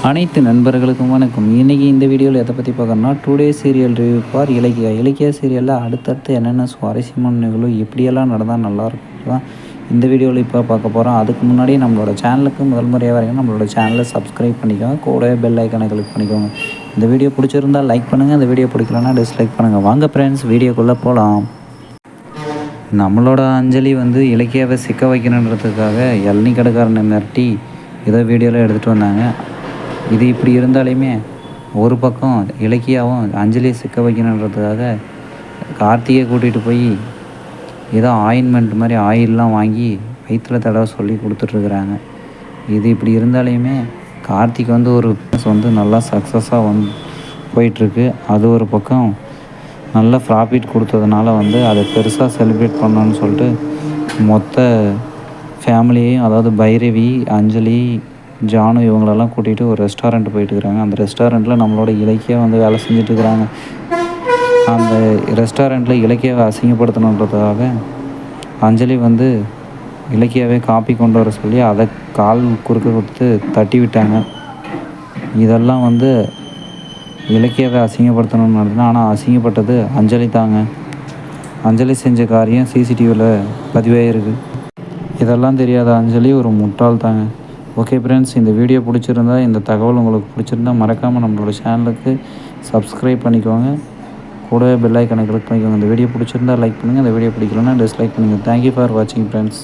அனைத்து நண்பர்களுக்கும் வணக்கம். இன்றைக்கி இந்த வீடியோவில் எதை பற்றி பார்க்கணும்னா, today serial review for Ilakkiya. Ilakkiya சீரியலில் அடுத்தடுத்து என்னென்ன சுவாரஸ்யமான நிகழ்வு எப்படியெல்லாம் நடந்தால் நல்லாயிருக்கும் தான் இந்த வீடியோவில் இப்போ பார்க்க போகிறோம். அதுக்கு முன்னாடி நம்மளோட சேனலுக்கு முதல் முறையாக வரைக்கும் நம்மளோட சேனலை சப்ஸ்கிரைப் பண்ணிக்கோங்க, கூடவே பெல் ஐக்கனை கிளிக் பண்ணிக்கோங்க. இந்த வீடியோ பிடிச்சிருந்தால் லைக் பண்ணுங்கள், இந்த வீடியோ பிடிக்கலன்னா டிஸ்லைக் பண்ணுங்கள். வாங்க ஃப்ரெண்ட்ஸ், வீடியோக்குள்ளே போகலாம். நம்மளோட அஞ்சலி வந்து இலக்கியாவை சிக்க வைக்கணுன்றதுக்காக இளநீ கடைக்காரனை மிரட்டி ஏதோ வீடியோவில் எடுத்துகிட்டு வந்தாங்க. இது இப்படி இருந்தாலுமே ஒரு பக்கம் இலக்கியாவும் அஞ்சலியை சிக்க வைக்கணுன்றதுக்காக கார்த்திகை கூட்டிகிட்டு போய் ஏதோ ஆயின்மெண்ட் மாதிரி ஆயிலெலாம் வாங்கி வயிற்றில் தடவை சொல்லி கொடுத்துட்ருக்குறாங்க. இது இப்படி இருந்தாலுமே கார்த்திக் வந்து ஒரு வந்து நல்லா சக்ஸஸாக போயிட்டுருக்கு. அது ஒரு பக்கம் நல்ல ப்ராஃபிட் கொடுத்ததுனால வந்து அதை பெருசாக செலிப்ரேட் பண்ணணுன்னு சொல்லிட்டு மொத்த ஃபேமிலியையும், அதாவது பைரவி, அஞ்சலி, ஜானு இவங்களெல்லாம் கூட்டிகிட்டு ஒரு ரெஸ்டாரண்ட் போயிட்டுருக்குறாங்க. அந்த ரெஸ்டாரண்ட்டில் நம்மளோட இலக்கியா வந்து வேலை செஞ்சிட்ருக்குறாங்க. அந்த ரெஸ்டாரண்ட்டில் இலக்கியாவை அசிங்கப்படுத்தணுன்றதுக்காக அஞ்சலி வந்து இலக்கியாவே காப்பி கொண்டு வர சொல்லி அதை கால் குறுக்க கொடுத்து தட்டி விட்டாங்க. இதெல்லாம் வந்து இலக்கியாவை அசிங்கப்படுத்தணும்னு நடத்தினா, ஆனால் அசிங்கப்பட்டது அஞ்சலி தாங்க. அஞ்சலி செஞ்ச காரியம் சிசிடிவியில் பதிவாகிருக்கு. இதெல்லாம் தெரியாத அஞ்சலி ஒரு முட்டாள் தாங்க. ஓகே ஃப்ரெண்ட்ஸ், இந்த வீடியோ பிடிச்சிருந்தா, இந்த தகவல் உங்களுக்கு பிடிச்சிருந்தா மறக்காமல் நம்மளோட சேனலுக்கு சப்ஸ்கிரைப் பண்ணிக்கோங்க, கூடவே பெல் ஐக்கனை கிளிக் பண்ணிக்கோங்க. இந்த வீடியோ பிடிச்சிருந்தா லைக் பண்ணுங்கள், இந்த வீடியோ பிடிக்கலன்னா டிஸ்லைக் பண்ணுங்கள். தேங்க்யூ ஃபார் வாட்சிங் ஃப்ரெண்ட்ஸ்.